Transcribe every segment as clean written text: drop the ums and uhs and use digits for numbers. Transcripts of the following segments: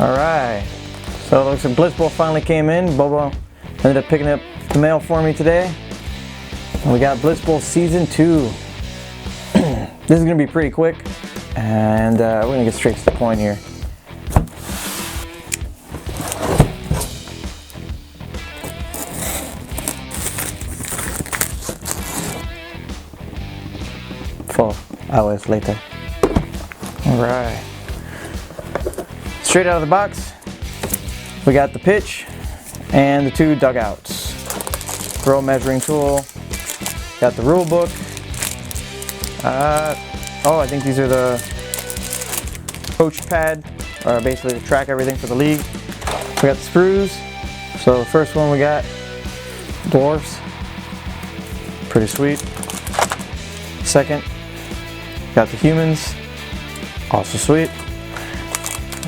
Alright, so it looks like Blitz Bowl finally came in. Bobo ended up picking up the mail for me today. And we got Blitz Bowl Season 2. This is going to be pretty quick, and we're going to get straight to the point here. For hours later. Alright. Straight out of the box, we got the pitch and the 2 dugouts. Throw measuring tool. Got the rule book. I think these are the coach pad, or basically to track everything for the league. We got the screws. So the first one we got dwarfs. Pretty sweet. Second, got the humans. Also sweet.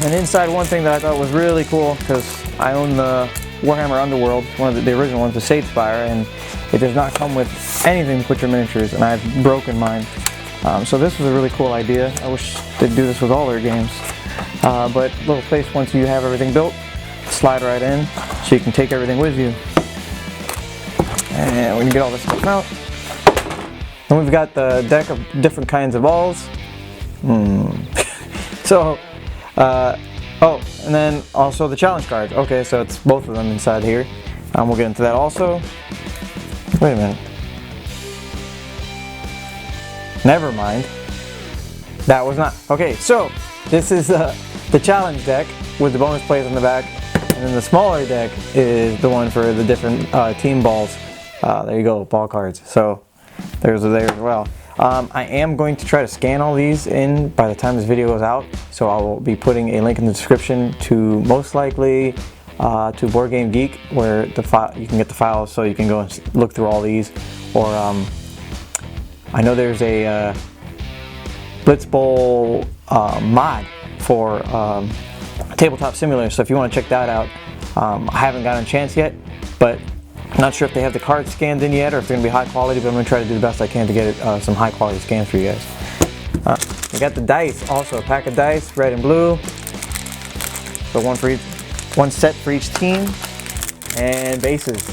And inside, one thing that I thought was really cool, because I own the Warhammer Underworld, one of the original ones, the Sagespire, and it does not come with anything to put your miniatures, and I've broken mine. So this was a really cool idea. I wish they'd do this with all their games. But little place, once you have everything built, slide right in, so you can take everything with you. And we can get all this stuff out. Then we've got the deck of different kinds of balls. So, oh, and then also the challenge cards. Okay, so it's both of them inside here. We'll get into that also. Wait a minute. Never mind. That was not. Okay, so this is the challenge deck with the bonus plays on the back. And then the smaller deck is the one for the different team balls. There you go, ball cards. So there's there as well. I am going to try to scan all these in by the time this video goes out, so I will be putting a link in the description to most likely to Board Game Geek, where the file, you can get the files, so you can go and look through all these. Or I know there's a Blitz Bowl mod for Tabletop Simulator, so if you want to check that out, I haven't gotten a chance yet, but I'm not sure if they have the cards scanned in yet or if they're going to be high quality, but I'm going to try to do the best I can to get it, some high quality scans for you guys. We got the dice, also a pack of dice, red and blue. So one set for each team, and bases.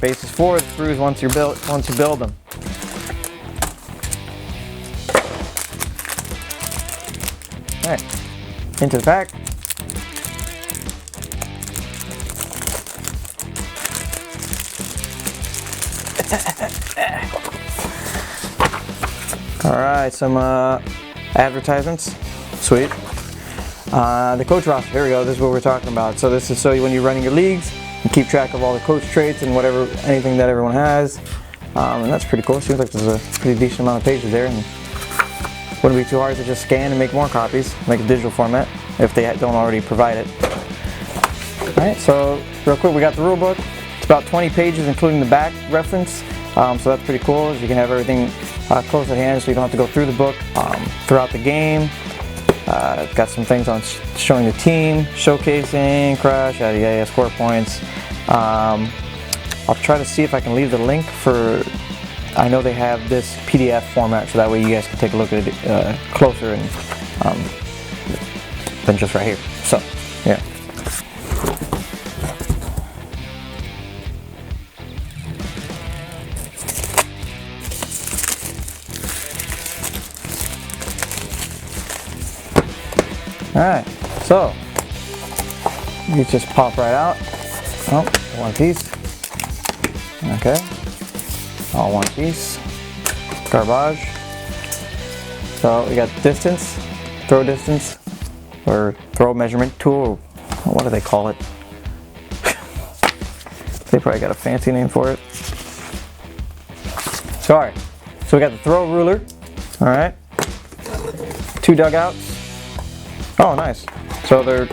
Bases for the screws once you build them. All right, into the pack. Alright, some advertisements. Sweet. The coach roster, here we go, this is what we're talking about. So this is so when you're running your leagues, you keep track of all the coach traits and anything that everyone has. And that's pretty cool. Seems like there's a pretty decent amount of pages there. And wouldn't be too hard to just scan and make more copies, make a digital format, if they don't already provide it. Alright, so real quick, we got the rule book. It's about 20 pages, including the back reference. So that's pretty cool, as you can have everything close at hand, so you don't have to go through the book throughout the game. It's got some things on showing the team, showcasing, crush, yada yada, score points. I'll try to see if I can leave the link for. I know they have this PDF format, so that way you guys can take a look at it closer and than just right here. So, yeah. Alright, so you just pop right out. Oh, one piece. Okay. All one piece. Garbage. So we got distance, throw distance, or throw measurement tool. What do they call it? They probably got a fancy name for it. So, alright. So we got the throw ruler. Alright. 2 dugouts. Oh, nice. So they're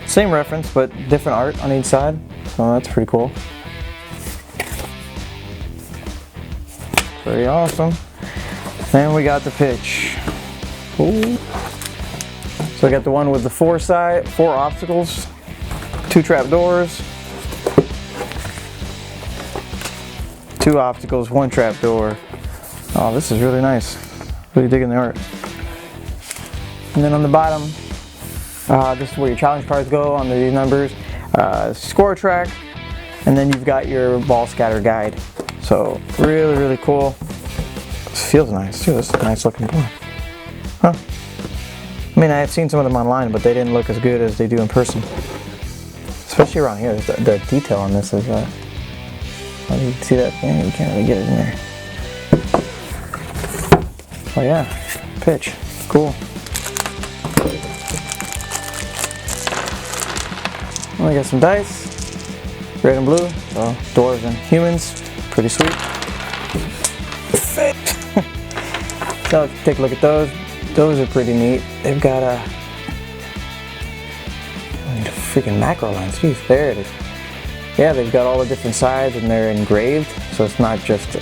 same reference, but different art on each side. So that's pretty cool. Pretty awesome. And we got the pitch. Ooh. So we got the one with the 4 obstacles, 2 trap doors, 2 obstacles, 1 trap door. Oh, this is really nice. Really digging the art. And then on the bottom, this is where your challenge cards go on the numbers. Score track, and then you've got your ball scatter guide. So really, really cool. This feels nice too. This is a nice looking board. Huh. I mean, I have seen some of them online, but they didn't look as good as they do in person. Especially around here, the detail on this is, oh, you can see that? Yeah, you can't really get it in there. Oh yeah, pitch, cool. Well, I got some dice, red and blue, so dwarves and humans, pretty sweet. So take a look at those. Those are pretty neat. They've got a freaking macro lens. Jeez, there it is. Yeah, they've got all the different sides and they're engraved, so it's not just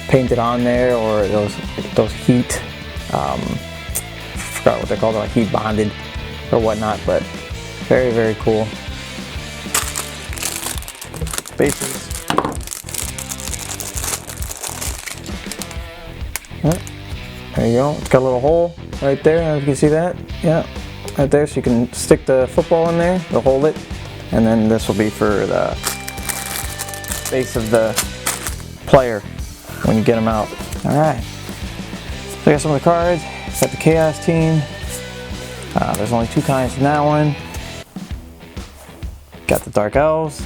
painted on there or those heat. Forgot what they're called, like heat bonded or whatnot, but very, very cool. Bases. There you go. It's got a little hole right there. You can see that. Yeah, right there. So you can stick the football in there to hold it, and then this will be for the base of the player when you get them out. All right. So I got some of the cards. Got the Chaos team. There's only 2 kinds in that one. Got the Dark Elves.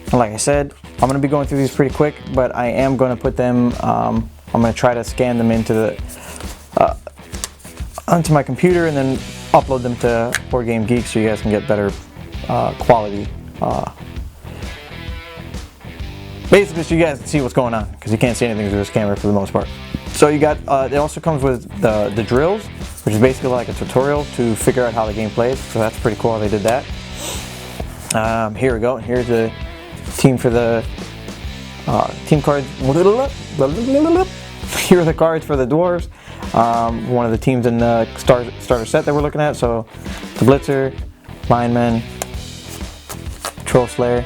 And like I said, I'm going to be going through these pretty quick, but I am going to put them, I'm going to try to scan them into the, onto my computer and then upload them to Board Game Geek so you guys can get better quality. Basically, so you guys can see what's going on, because you can't see anything through this camera for the most part. So you got, it also comes with the drills, which is basically like a tutorial to figure out how the game plays. So that's pretty cool how they did that. Here we go. Here's the team for the team cards. Here are the cards for the dwarves. One of the teams in the starter set that we're looking at. So the Blitzer, Lineman, Troll Slayer,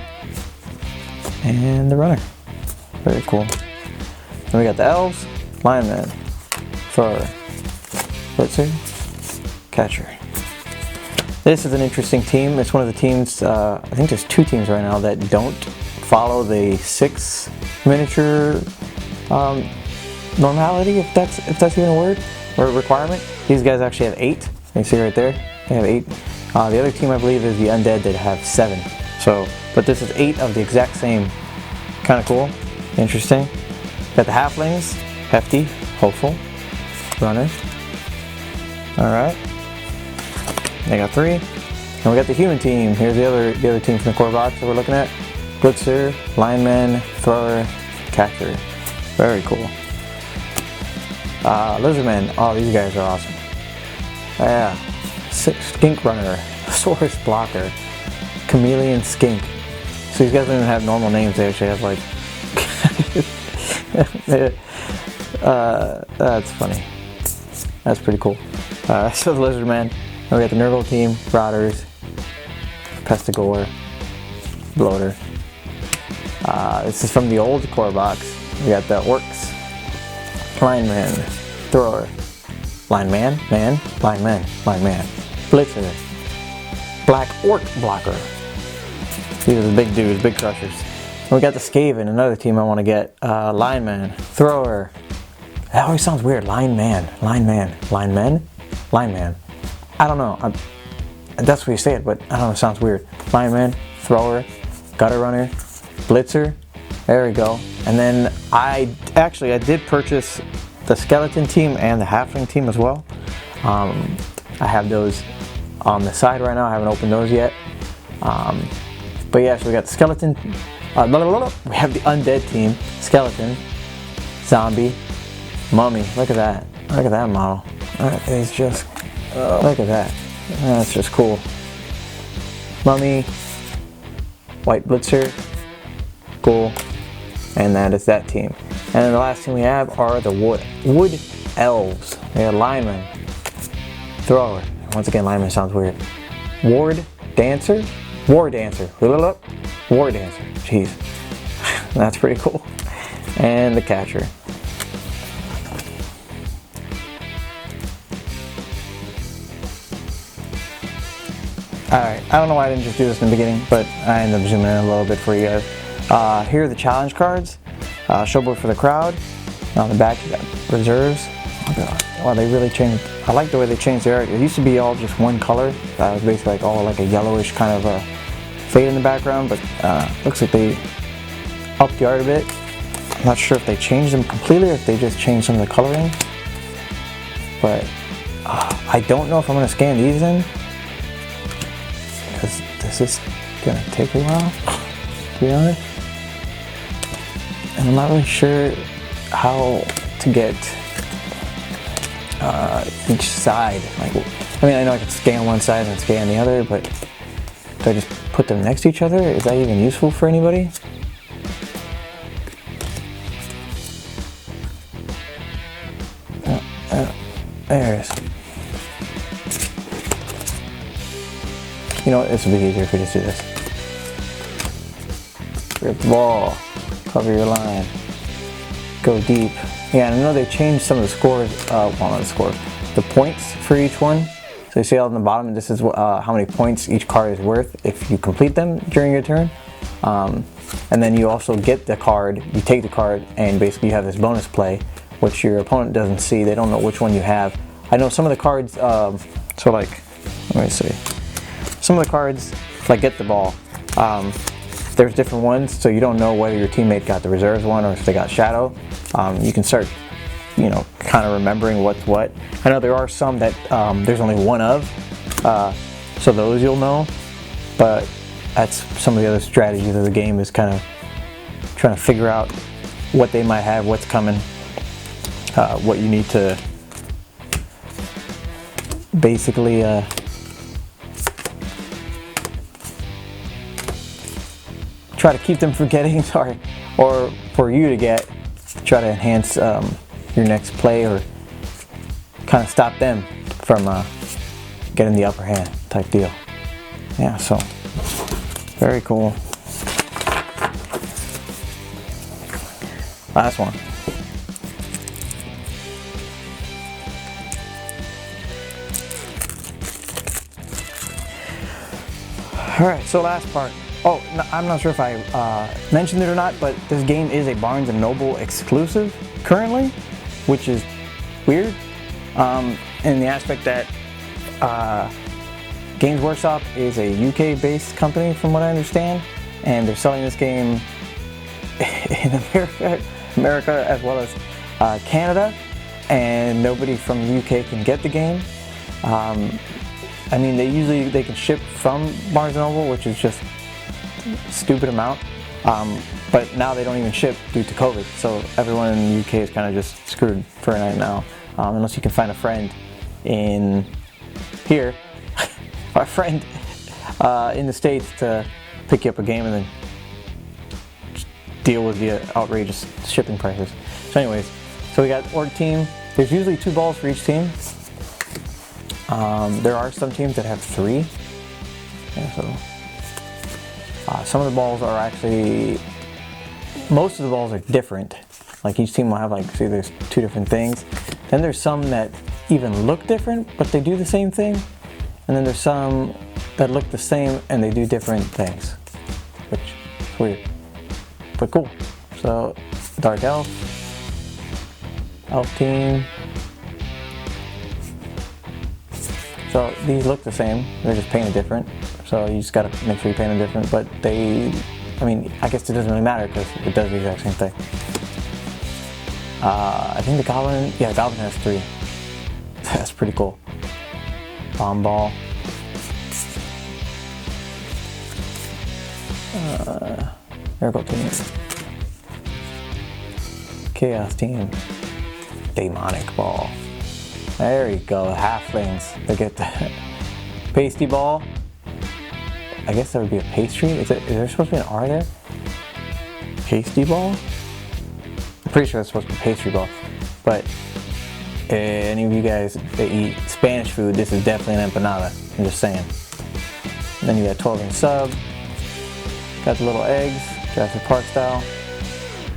and the Runner. Very cool. Then we got the Elves, Lineman, Thrower, Blitzer, Catcher. This is an interesting team. It's one of the teams, I think there's 2 teams right now that don't follow the 6 miniature normality, if that's even a word, or a requirement. These guys actually have 8. You can see right there, they have 8. The other team I believe is the Undead that have 7. So, but this is 8 of the exact same. Kind of cool, interesting. Got the Halflings, Hefty, Hopeful, Runner. Alright. They got 3. And we got the human team. Here's the other team from the core box that we're looking at. Blitzer, Lineman, Thrower, Catcher. Very cool. Lizardmen. Oh, these guys are awesome. Yeah. Skink Runner, Source Blocker, Chameleon Skink. So these guys don't even have normal names. They actually have like... that's funny. That's pretty cool. So the Lizardmen. We got the Nurgle team, Rotters, Pestigore, Bloater. This is from the old core box. We got the Orcs, Lineman, Thrower, Lineman, Lineman, Blitzer, Black Orc Blocker. These are the big dudes, big crushers. And we got the Skaven, another team I want to get. Lineman, Thrower, That always sounds weird. Lineman. I don't know. That's what you say it, but I don't know. It sounds weird. Lineman, thrower, gutter runner, blitzer. There we go. And then I did purchase the skeleton team and the halfling team as well. I have those on the side right now. I haven't opened those yet. But yeah, so we got the skeleton. We have the undead team. Skeleton, zombie, mummy. Look at that. Look at that model. That is just. Look at that. That's just cool. Mummy, white blitzer, cool. And that is that team. And then the last team we have are the wood elves. They are lineman, thrower. Once again, lineman sounds weird. War dancer. Jeez, that's pretty cool. And the catcher. Alright, I don't know why I didn't just do this in the beginning, but I ended up zooming in a little bit for you guys. Here are the challenge cards. Showboard for the crowd. On the back you got reserves. Oh, they really changed. I like the way they changed the art. It used to be all just one color. It was basically like all like a yellowish kind of fade in the background, but looks like they upped the art a bit. I'm not sure if they changed them completely or if they just changed some of the coloring. But I don't know if I'm going to scan these in, because this is going to take a while, to be honest. And I'm not really sure how to get each side. Like, I mean, I know I can scan one side and scan the other, but do I just put them next to each other? Is that even useful for anybody? There it is. You know what? This would be easier if we just do this. Rip the ball. Cover your line. Go deep. Yeah, and I know they changed some of the scores. Well, not the scores. The points for each one. So you see on the bottom, this is how many points each card is worth if you complete them during your turn. And then you also get the card. You take the card, and basically you have this bonus play, which your opponent doesn't see. They don't know which one you have. I know some of the cards. So like, let me see. Some of the cards, like get the ball. There's different ones, so you don't know whether your teammate got the reserves one or if they got shadow. You can start, kind of remembering what's what. I know there are some that there's only one of, so those you'll know. But that's some of the other strategies of the game, is kind of trying to figure out what they might have, what's coming, what you need to basically try to keep them from getting, sorry, or for you to get, try to enhance your next play, or kind of stop them from getting the upper hand type deal. Yeah, so very cool. Last one. All right, so last part. Oh, no, I'm not sure if I mentioned it or not, but this game is a Barnes & Noble exclusive currently, which is weird in the aspect that Games Workshop is a UK-based company from what I understand, and they're selling this game in America as well as Canada, and nobody from the UK can get the game. I mean, they can ship from Barnes & Noble, which is just stupid amount, but now they don't even ship due to COVID, so everyone in the UK is kind of just screwed for right now, unless you can find a friend in here, or a friend in the States to pick you up a game and then deal with the outrageous shipping prices. So anyways, so we got org team. There's usually 2 balls for each team. There are some teams that have 3. Yeah, so some of the balls are actually, most of the balls are different. Like each team will have, like, see, there's 2 different things. Then there's some that even look different, but they do the same thing. And then there's some that look the same and they do different things, which is weird, but cool. So Dark Elf, Elf team. So these look the same, they're just painted different. So you just gotta make sure you paint them different, but they, I mean, I guess it doesn't really matter because it does the exact same thing. I think the Goblin, yeah, Goblin has 3. That's pretty cool. Bomb ball. Miracle team. Chaos team. Demonic ball. There you go, halflings. They get the pasty ball. I guess that would be a pastry. Is there supposed to be an R there? Pasty ball? I'm pretty sure it's supposed to be pastry ball. But any of you guys that eat Spanish food, this is definitely an empanada. I'm just saying. And then you got 12-inch sub. Got the little eggs, Jurassic Park style.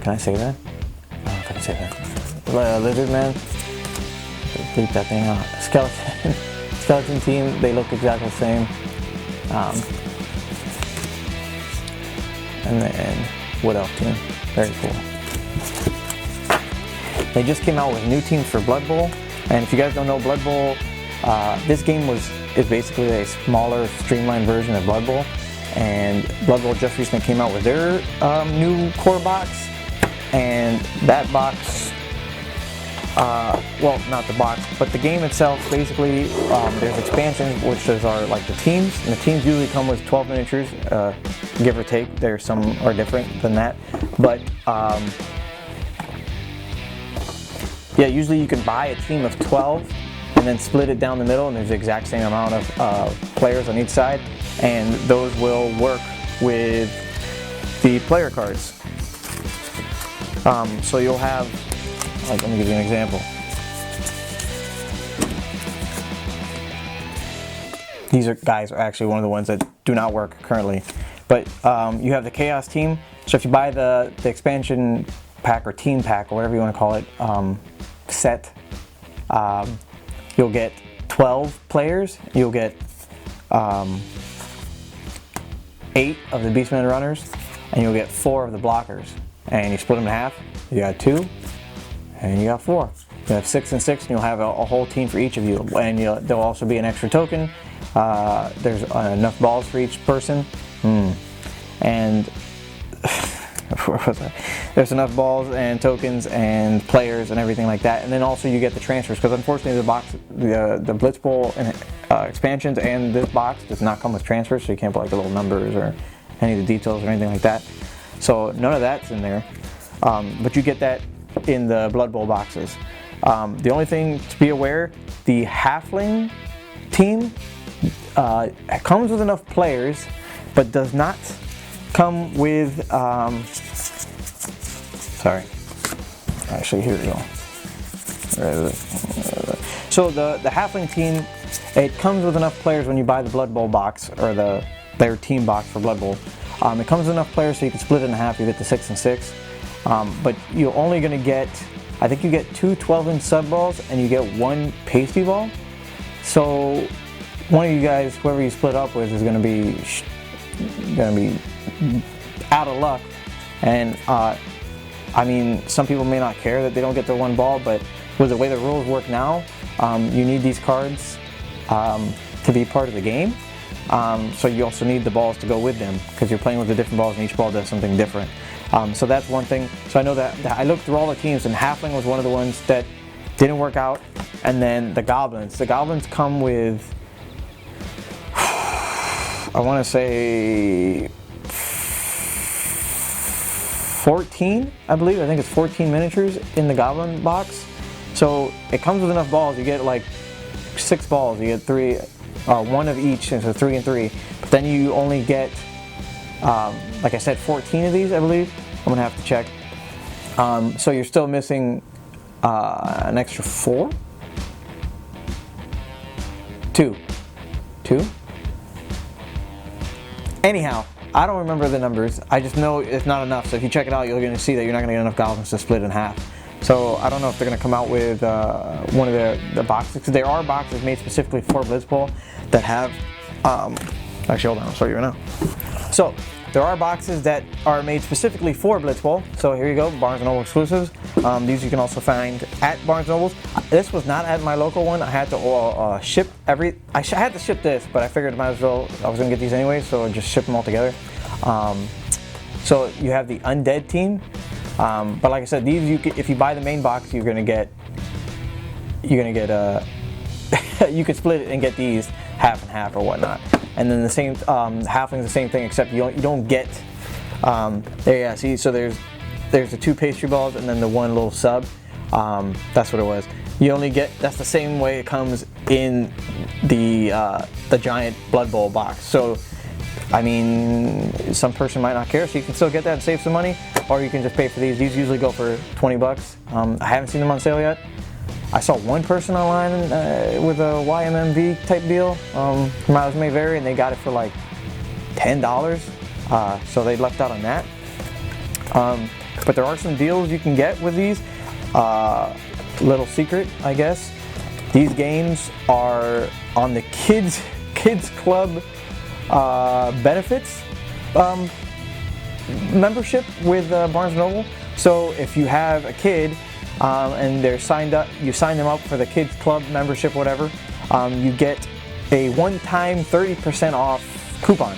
Can I say that? I don't know if I can say that. Lizard man. Bleep that thing out. Skeleton team, they look exactly the same. And then Wood Elf team, very cool. They just came out with new teams for Blood Bowl, and if you guys don't know Blood Bowl, this game is basically a smaller, streamlined version of Blood Bowl. And Blood Bowl just recently came out with their new core box, and that box, well, not the box, but the game itself, basically, there's expansions, which are like the teams, and the teams usually come with 12 miniatures, give or take. There's some are different than that, but yeah, usually you can buy a team of 12 and then split it down the middle, and there's the exact same amount of players on each side, and those will work with the player cards. So you'll have, like, let me give you an example. These guys are actually one of the ones that do not work currently, but you have the Chaos team. So if you buy the expansion pack or team pack or whatever you want to call it, set, you'll get 12 players. You'll get 8 of the Beastmen runners, and you'll get 4 of the blockers. And you split them in half. You got 2, and you got 4. You have 6 and 6, and you'll have a whole team for each of you. And there'll also be an extra token. There's enough balls for each person. And where was I? There's enough balls and tokens and players and everything like that. And then also you get the transfers, because unfortunately the box, the Blitz Bowl and expansions and this box does not come with transfers, so you can't put like the little numbers or any of the details or anything like that. So none of that's in there. But you get that in the Blood Bowl boxes. The only thing to be aware, the Halfling team comes with enough players, but does not come with, sorry, actually here we go. So the Halfling team, it comes with enough players when you buy the Blood Bowl box, or their team box for Blood Bowl. It comes with enough players so you can split it in half, you get the 6 and 6. But you're only going to get, I think you get 2 12-inch sub balls and you get 1 pasty ball. So one of you guys, whoever you split up with, is going to be out of luck. And I mean, some people may not care that they don't get their 1 ball, but with the way the rules work now, you need these cards to be part of the game. So you also need the balls to go with them, because you're playing with the different balls and each ball does something different. So that's one thing. So I know that I looked through all the teams, and Halfling was one of the ones that didn't work out. And then the Goblins. The Goblins come with, I want to say 14, I believe. I think it's 14 miniatures in the Goblin box. So it comes with enough balls. You get like 6 balls. You get 3, 1 of each, and so 3 and 3. But then you only get, like I said, 14 of these, I believe. I'm gonna have to check. So you're still missing an extra 4? 2. Anyhow, I don't remember the numbers. I just know it's not enough. So if you check it out, you're gonna see that you're not gonna get enough Goblins to split in half. So I don't know if they're gonna come out with one of the boxes, because there are boxes made specifically for Blitz Bowl that have, actually hold on, I'll show you right now. So there are boxes that are made specifically for Blitz Bowl. So here you go, Barnes & Noble exclusives. These you can also find at Barnes & Noble's. This was not at my local one. I had to ship I had to ship this, but I figured I was gonna get these anyway, so just ship them all together. So you have the Undead team, but like I said, these if you buy the main box, you're gonna get you could split it and get these half and half or whatnot. And then the same halfling's the same thing, except you don't get there. Yeah, see, so there's the 2 pastry balls and then the 1 little sub. That's what it was. You only get, that's the same way it comes in the giant Blood Bowl box. So I mean, some person might not care, so you can still get that and save some money, or you can just pay for these. These usually go for 20 bucks. I haven't seen them on sale yet. I saw one person online with a YMMV type deal, miles may vary, and they got it for like $10. So they left out on that. But there are some deals you can get with these. Little secret, I guess. These games are on the kids club benefits membership with Barnes & Noble. So if you have a kid and they're signed up, you sign them up for the kids club membership, whatever, you get a one-time 30% off coupon.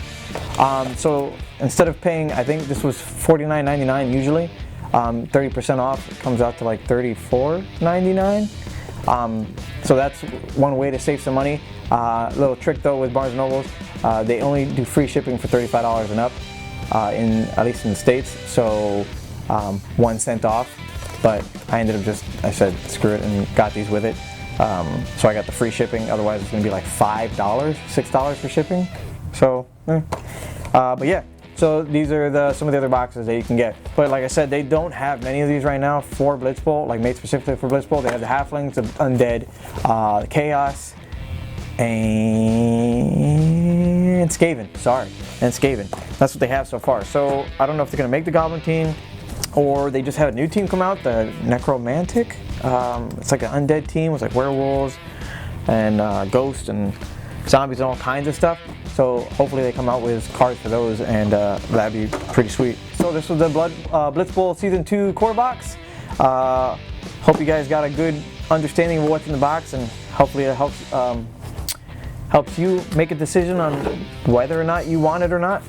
So instead of paying, I think this was $49.99 usually, 30% off comes out to like $34.99. So that's one way to save some money. Little trick though with Barnes & Nobles, they only do free shipping for $35 and up, at least in the States, so 1 cent off. But I ended up I said screw it and got these with it. So I got the free shipping, otherwise it's going to be like $5, $6 for shipping. So, but yeah. So these are some of the other boxes that you can get. But like I said, they don't have many of these right now for Blitz Bowl, like made specifically for Blitz Bowl. They have the Halflings, the Undead, the Chaos, and Skaven. And Skaven. That's what they have so far. So I don't know if they're going to make the Goblin team, or they just have a new team come out, the Necromantic. It's like an undead team with like werewolves and ghosts and zombies and all kinds of stuff. So hopefully they come out with cards for those, and that'd be pretty sweet. So this was the Blitz Bowl Season 2 core box. Hope you guys got a good understanding of what's in the box, and hopefully it helps you make a decision on whether or not you want it or not.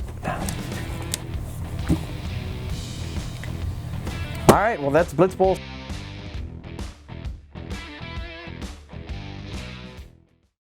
All right, well that's Blitz Bowl